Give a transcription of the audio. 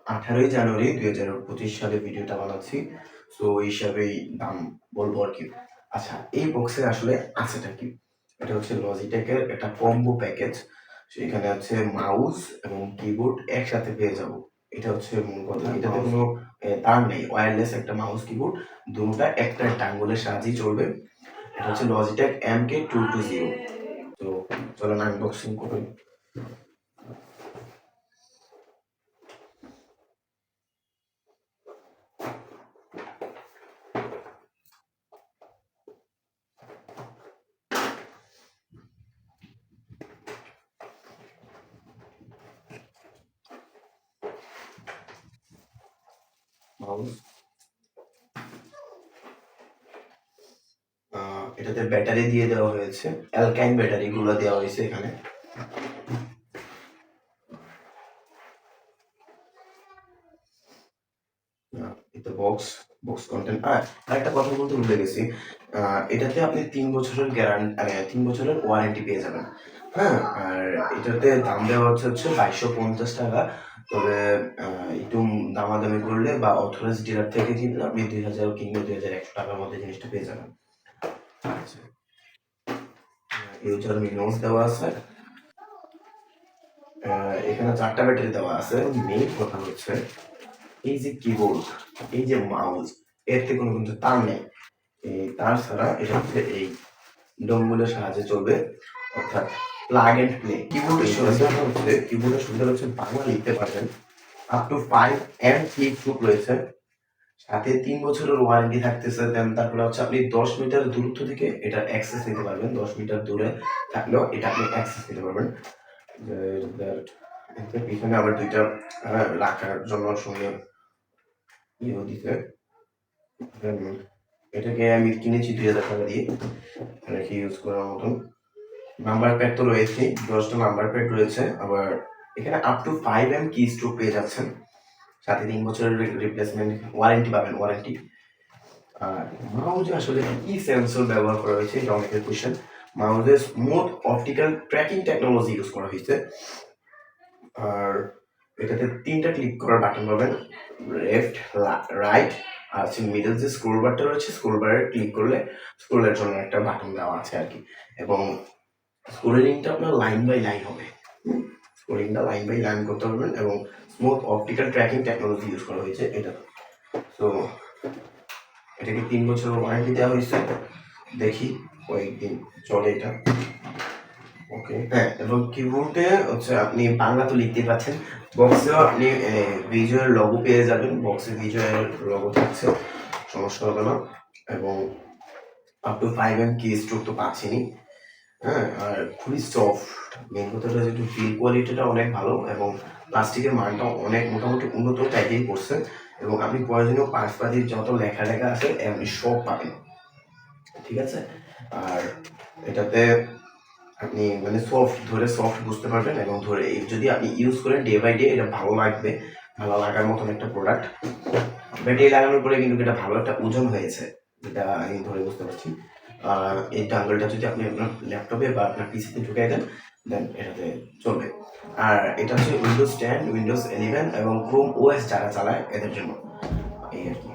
18 জানুয়ারি 2025 সালে ভিডিওটা বানাচ্ছি। সো এই হিসাবেই দাম বলবো আর কি। আচ্ছা, এই বক্সে আসলে আছেটা কি? এটা হচ্ছে লজিটেকের একটা কম্বো প্যাকেজ। সেখানে আছে মাউস এবং কিবোর্ড একসাথে পেয়ে যাবো। এটা হচ্ছে মূল কথা। এটাতে কোনো তার নেই, ওয়্যারলেস একটা মাউস কিবোর্ড, দুটোটা একটা আঙ্গুলের সাহায্যেই চলবে। এটা হচ্ছে লজিটেক MK220। তো চলেন আনবক্সিং করি। মাউস, এটাতে ব্যাটারি দিয়ে দেওয়া হয়েছে, অ্যালকাইন ব্যাটারি গুলো দেওয়া হয়েছে এখানে। এটা বক্স কন্টেন্ট। আরেকটা কথা বলতে ভুলে গেছি, এটাতে আপনি 3 বছরের গ্যারান্টি, 3 বছরের ওয়ারেন্টি পেয়ে যাবেন। হ্যাঁ, আর এটাতে দাম দেওয়া হচ্ছে 2250 টাকা। তবে একটু দামাদামি করলে বা অথরাইজ ডিলার থেকে কিনলে আপনি 2000 কিংবা 2100 টাকার মধ্যে জিনিসটা পেয়ে যাবেন। আচ্ছা, ইউজার ম্যানুয়াল দেওয়া আছে। এখানে 4টা ব্যাটারি দেওয়া আছে। মেইন কথা হচ্ছে এই যে কিবোর্ড, এই যে মাউস, এর থেকে কোনো কিন্তু তার নেই। এই তার ছাড়া এটা হচ্ছে এই ডঙ্গুলের সাহায্যে চলবে, অর্থাৎ প্লাগ এন্ড প্লে। কিবোর্ডের সুবিধা হচ্ছে বাংলা লিখতে পারবেন, আপ টু 5 and 3 ফুট রয়েছে, সাথে 3 বছরের ওয়ারেন্টি থাকতেছে। দেন তারপরে হচ্ছে আপনি 10 মিটার দূরত্ব থেকে এটা অ্যাক্সেস নিতে পারবেন। 10 মিটার দূরে থাকলেও এটা আপনি অ্যাক্সেস নিতে পারবেন। পিছনে আবার দুইটা রাখার জন্য সঙ্গে ইয়েও দিতে। এটাকে আমি কিনেছি 2000 টাকা দিয়ে, রেখে ইউজ করার মতন। নাম্বার প্যাড তো রয়েছেই, 10টা নাম্বার প্যাড রয়েছে। আবার এখানে আপ টু 5M কি স্ট্রোক পেয়ে যাচ্ছেন, সাথে 3 বছরের রিপ্লেসমেন্ট ওয়ারেন্টি পাবেন, ওয়ারেন্টি। আর মাউজে আসলে কি সেন্সর ব্যবহার করা হয়েছে এটা অনেকের কোয়েশ্চেন। মাউজে smooth optical tracking technology use করা হয়েছে। আর এটাতে 3টা ক্লিক করার বাটন পাবেন, লেফট, রাইট, আর হচ্ছে মিডল যে স্ক্রোল বারটা রয়েছে, স্ক্রোল বারে ক্লিক করলে স্ক্রোলের জন্য একটা বাটন দেওয়া আছে আর কি। এবং স্ক্রোলিংটা আপনার লাইন বাই লাইন হবে, স্ক্রোলিংটা লাইন বাই লাইন করতে পারবেন। এবং smooth optical tracking technology use করা হয়েছে এটা। তো এটাকে 3 বছরের ওয়ারেন্টি দেওয়া হয়েছে। দেখি কয়েকদিন চলে এটা। ওকে, হ্যাঁ। এবং কিবোর্ডে হচ্ছে আপনি বাংলা তো লিখতে পাচ্ছেন, বক্সেও আপনি ভিজুয়াল লগো পেয়ে যাবেন। বক্সে ভিজুয়াল লগো থাকছে, সমস্যা হবে না। এবং আপ টু 5M কি স্ট্রোক তো পাচ্ছেনই। হ্যাঁ, আর খুবই সফট। মেন কথাটা যেহেতু বিল কোয়ালিটিটা অনেক ভালো এবং প্লাস্টিকের মানটাও অনেক মোটামুটি উন্নত টাইপেরই করছে। এবং আপনি প্রয়োজনীয় পাশাপাশি যত লেখা আছে আপনি সব পাবেন, ঠিক আছে। আর এটাতে আপনি মানে সফট বুঝতে পারবেন। এবং ধরে যদি আপনি ইউজ করেন ডে বাই ডে, এটা ভালো লাগবে, ভালো লাগার মতন একটা প্রোডাক্ট। ব্যাটারি লাগানোর পরে কিন্তু এটা ভালো একটা ওজন হয়েছে, যেটা আমি ধরে বুঝতে পারছি। এই ডাঙ্গলটা যদি আপনি আপনার ল্যাপটপে বা আপনার পিসিতে ঢুকাই দেন, দেন এটাতে চলবে। আর এটা হচ্ছে উইন্ডোজ 10, উইন্ডোজ 11 এবং ক্রোম OS যারা চালায় এদের জন্য, এই আর কি।